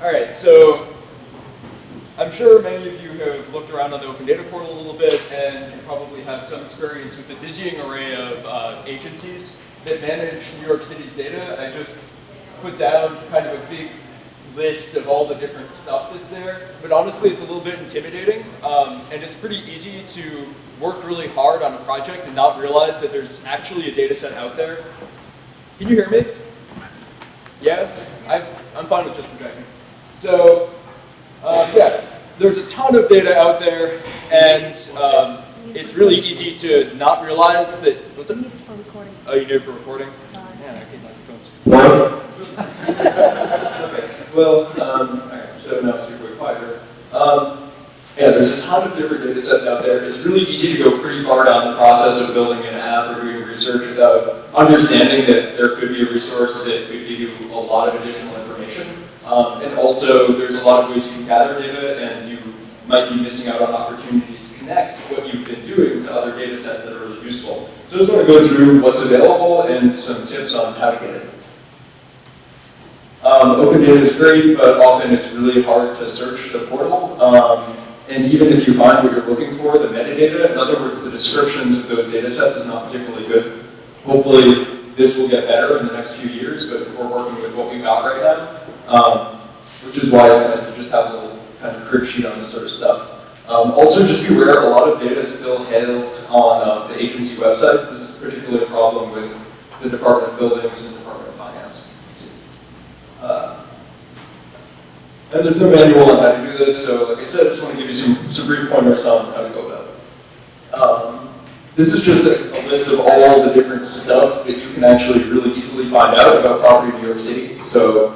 All right, so I'm sure many of you have looked around on the Open Data Portal a little bit, and you probably have some experience with the dizzying array of agencies that manage New York City's data. I just put down kind of a big list of all the different stuff that's there, but honestly it's a little bit intimidating, and it's pretty easy to work really hard on a project and not realize that there's actually a data set out there. Can you hear me? Yes? I'm fine with just projecting. So, yeah, there's a ton of data out there, and it's really easy to not realize that. What's up? For recording. Oh, you do it for recording? Sorry. Yeah, I keep microphones. Okay, well, alright, so now super quieter. Yeah, there's a ton of different data sets out there. It's really easy to go pretty far down the process of building an app or doing research without understanding that there could be a resource that could give you a lot of additional information. And also, there's a lot of ways you can gather data, and you might be missing out on opportunities to connect what you've been doing to other data sets that are really useful. So I just want to go through what's available and some tips on how to get it. Open data is great, but often it's really hard to search the portal. And even if you find what you're looking for, the metadata, in other words, the descriptions of those data sets is not particularly good. Hopefully, this will get better in the next few years, but we're working with what we've got right now, which is why it's nice to just have a little kind of crib sheet on this sort of stuff. Also, just be aware, a lot of data is still held on the agency websites. This is particularly a problem with the Department of Buildings and Department of Finance. And there's no manual on how to do this, so like I said, I just want to give you some brief pointers on how to go about it. This is just a list of all the different stuff that you can actually really easily find out about property in New York City. So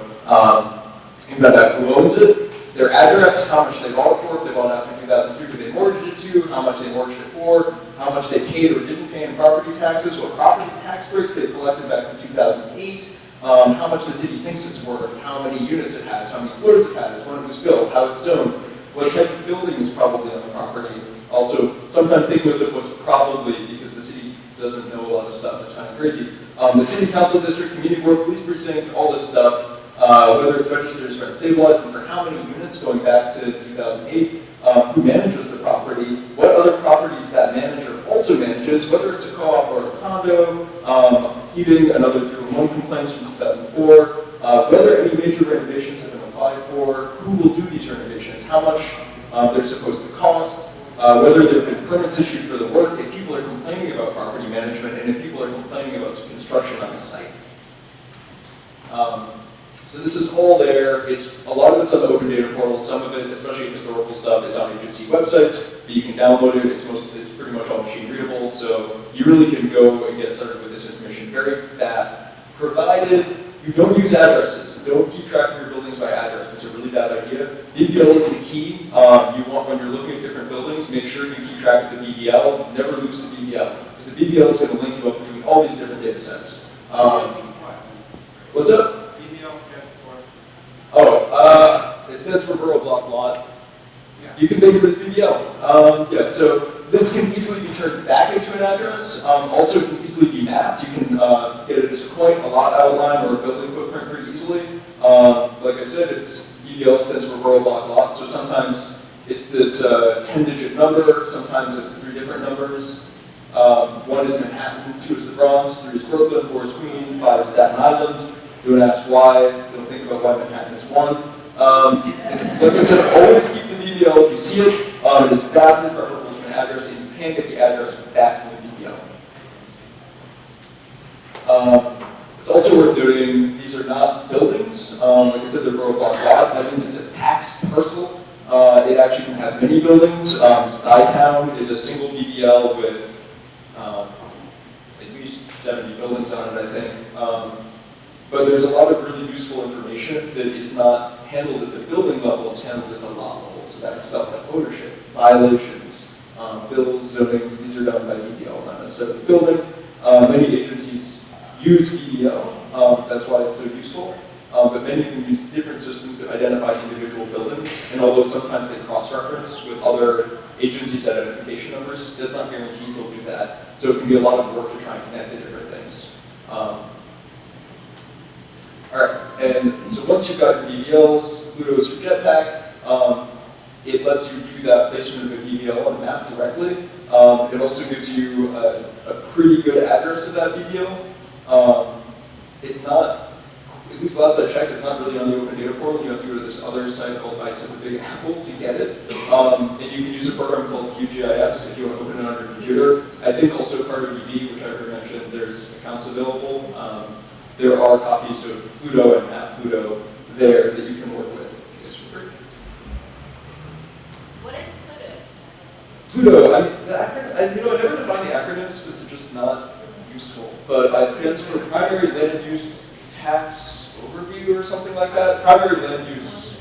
you can find out who owns it, their address, how much they bought it for, if they bought it after 2003, who they mortgaged it to, how much they mortgaged it for, how much they paid or didn't pay in property taxes, what property tax breaks they collected back to 2008, how much the city thinks it's worth, how many units it has, how many floors it has, when it was built, how it's zoned, what type of building is probably on the property. Also, sometimes take notes of what's probably, because the city doesn't know a lot of stuff, it's kind of crazy. The city council district, community board, police precinct, all this stuff, whether it's registered as rent stabilized, and for how many units going back to 2008, who manages the property, what other properties that manager also manages, whether it's a co-op or a condo, heating, another 301 complaints from 2004, whether any major renovations have been applied for, who will do these renovations, how much they're supposed to cost, whether there have been permits issued for the work, if people are complaining about property management, and if people are complaining about construction on the site. So this is all there. A lot of it's on the Open Data Portal. Some of it, especially historical stuff, is on agency websites, but you can download it. It's pretty much all machine readable, so you really can go and get started with this information very fast, provided you don't use addresses. Don't keep track of your buildings by address. It's a really bad idea. BBL is the key. You want, when you're looking at different buildings, make sure you keep track of the BBL. Never lose the BBL, because the BBL is going to link you up between all these different data sets. What's up? It stands for Borough Block Lot. Yeah. You can think of it as BBL. Yeah, so this can easily be turned back into an address. Also, it can easily be mapped. You can get it as a point, a lot outline, or a building footprint pretty easily. Like I said, BBL stands for Borough Block Lot, so sometimes it's this 10-digit number, sometimes it's 3 different numbers. 1 is Manhattan, 2 is the Bronx, 3 is Brooklyn, 4 is Queens, 5 is Staten Island. Don't ask why, don't think about why Manhattan is 1. Like I said, always keep the BBL. If you see it, it is vastly preferable to an address, and you can't get the address back from the BBL. It's also worth noting, these are not buildings. Like I said, they're Borough Block Lot. That means it's a tax parcel. It actually can have many buildings. Stuytown is a single BBL with at least 70 buildings on it, I think. But there's a lot of really useful information that is not handled at the building level, it's handled at the lot level. So that's stuff like ownership, violations, bills, zonings, these are done by BBL, not necessarily the building. Many agencies use BBL, that's why it's so useful. But many of them use different systems to identify individual buildings, and although sometimes they cross-reference with other agencies' identification numbers, that's not guaranteed they'll do that. So it can be a lot of work to try and connect the different things. All right, And so once you've got your BBLs, Pluto is your jetpack. It lets you do that placement of a BBL on the map directly. It also gives you a pretty good address of that BBL. It's not, at least last I checked, it's not really on the open data portal. You have to go to this other site called Bytes of the Big Apple to get it. And you can use a program called QGIS if you want to open it on your computer. I think also CartoDB, which I already mentioned, there's accounts available. There are copies of Pluto and Map Pluto there that you can work with. It's for free. What is Pluto? Pluto, I mean, the acronym, I never define the acronyms because they're just not useful. But it stands for Primary Land Use Tax Overview or something like that. Primary Land Use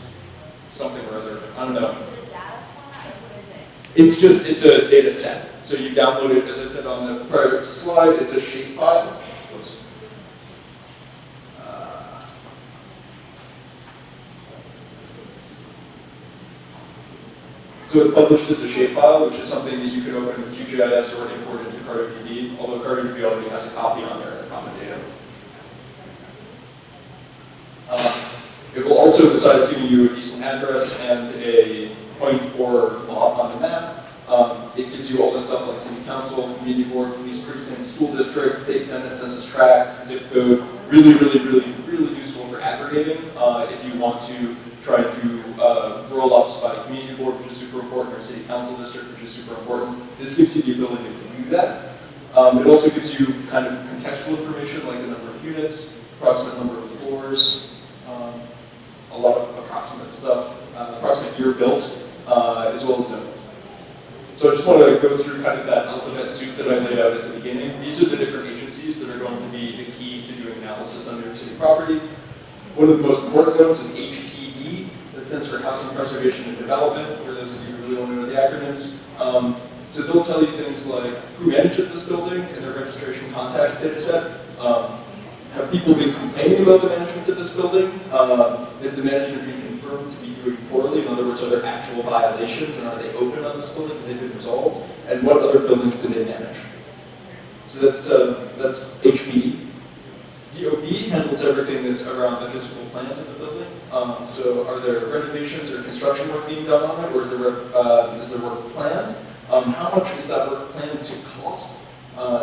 something or other. I don't know. Is it a data format or what is it? It's a data set. So you download it, as I said on the prior slide, it's a shapefile. Oops. So it's published as a shapefile, which is something that you can open with QGIS or import into CartoDB, although CartoDB already has a copy on there in the common data. It will also, besides giving you a decent address and a point or lot on the map, it gives you all the stuff like city council, community board, police precinct, school district, state senate, census tract, zip code. Really, really, really, really useful for aggregating if you want to try and do roll-ups by community board, which is super important, or city council district, which is super important. This gives you the ability to do that. It also gives you kind of contextual information like the number of units, approximate number of floors, a lot of approximate stuff, approximate year built, as well as zone. So I just want to go through kind of that alphabet soup that I laid out at the beginning. These are the different agencies that are going to be the key to doing analysis on New York City property. One of the most important ones is HPD, that stands for Housing Preservation and Development, for those of you who really want to know the acronyms. So they'll tell you things like who manages this building in their registration contacts data set. Have people been complaining about the management of this building? Is the management being confirmed to be doing poorly? In other words, are there actual violations and are they open on this building? Have they been resolved? And what other buildings do they manage? So that's HPD. DOB handles everything that's around the physical plant of the building. So are there renovations or construction work being done on it, or is there work planned? How much is that work planned to cost?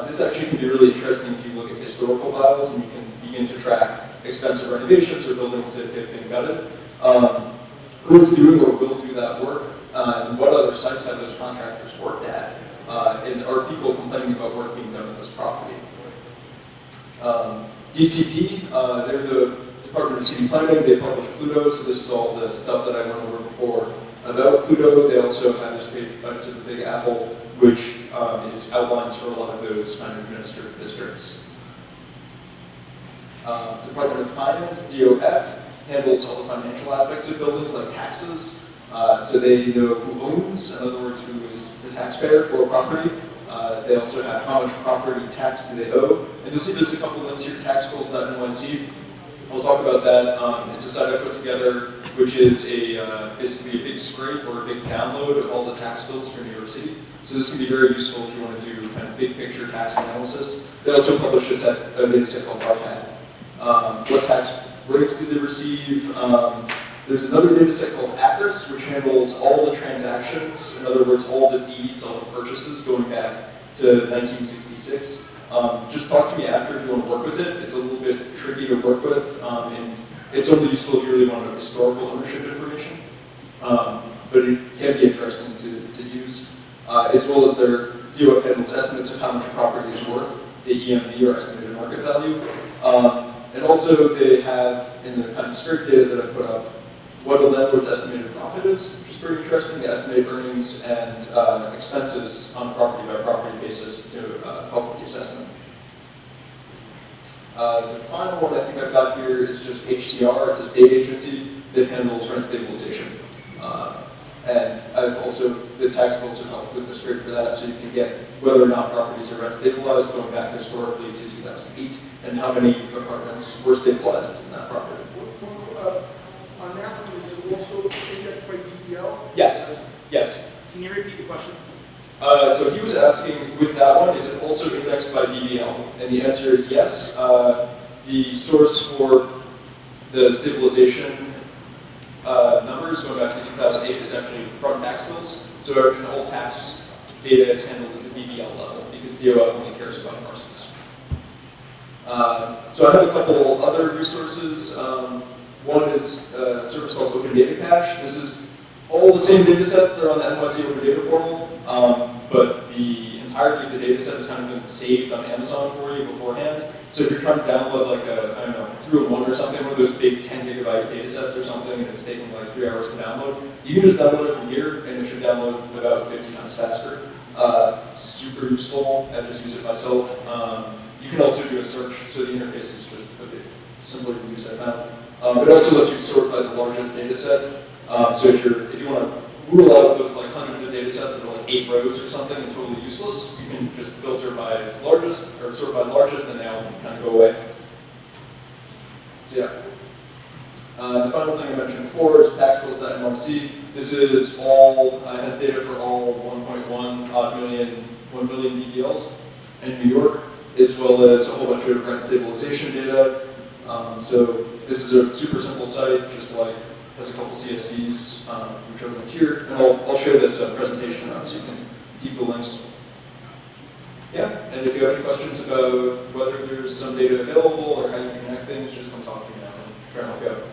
This actually can be really interesting if you look at historical files and you can begin to track expensive renovations or buildings that have been gutted. Who's doing or will do that work? And what other sites have those contractors worked at? And are people complaining about work being done on this property? DCP, they're the Department of City Planning. They publish Pluto, so this is all the stuff that I went over before about Pluto. They also have this page, Bytes of the Big Apple, which is outlines for a lot of those kind of administrative districts. Department of Finance, DOF, handles all the financial aspects of buildings like taxes. So they know who owns, in other words, who is the taxpayer for a property. They also have how much property tax do they owe. And you'll see there's a couple links here, taxbills.nyc. I'll talk about that. It's a site I put together, which is basically a big scrape or a big download of all the tax bills for New York City. So this can be very useful if you want to do kind of big picture tax analysis. They also publish a data set called RPAD. What tax breaks did they receive? There's another data set called Atlas, which handles all the transactions, in other words, all the deeds, all the purchases going back to 1966. Just talk to me after if you want to work with it. It's a little bit tricky to work with, and it's only useful if you really want to know historical ownership information. But it can be interesting to use, as well as their DOF handles estimates of how much a property is worth, the EMV or estimated market value. And also they have, in the kind of scrape data that I put up, what a landlord's estimated profit is, which is very interesting. They estimate earnings and expenses on a property-by-property basis to help with the assessment. The final one I think I've got here is just HCR. It's a state agency that handles rent stabilization. And I've also, the tax bills have helped with the scrape for that, so you can get whether or not properties are rent stabilized going back historically to 2008, and how many apartments were stabilized in that property. On that one, is it also indexed by DPL? Yes, yes. Can you repeat the question? So he was asking, with that one, is it also indexed by BBL? And the answer is yes. The source for The stabilization numbers going back to 2008 is actually from tax bills. So all tax data is handled at the BBL level because DOF only cares about parcels. So I have a couple other resources. One is a service called Open Data Cache. This is all the same data sets that are on the NYC Open Data Portal, but the entirety of the data set has kind of been saved on Amazon for you beforehand. So if you're trying to download like a, I don't know, 301 or something, one of those big 10 gigabyte data sets or something, and it's taking like 3 hours to download, you can just download it from here, and it should download about 50 times faster. It's super useful. I just use it myself. You can also do a search, so the interface is just a bit simpler to use, I found. It also lets you sort by the largest data set. So if you want to rule out those like hundreds of data sets that are like 8 rows or something and totally useless, you can just filter by largest or sort by largest, and they all kind of go away. So yeah. The final thing I mentioned before is taxbills.nyc. This is all has data for all 1 million BBLs in New York, as well as a whole bunch of rent stabilization data. So this is a super simple site, just like has a couple CSVs, which are linked here, and I'll share this presentation around so you can keep the links. Yeah, and if you have any questions about whether there's some data available or how you can connect things, just come talk to me now and try and help you out.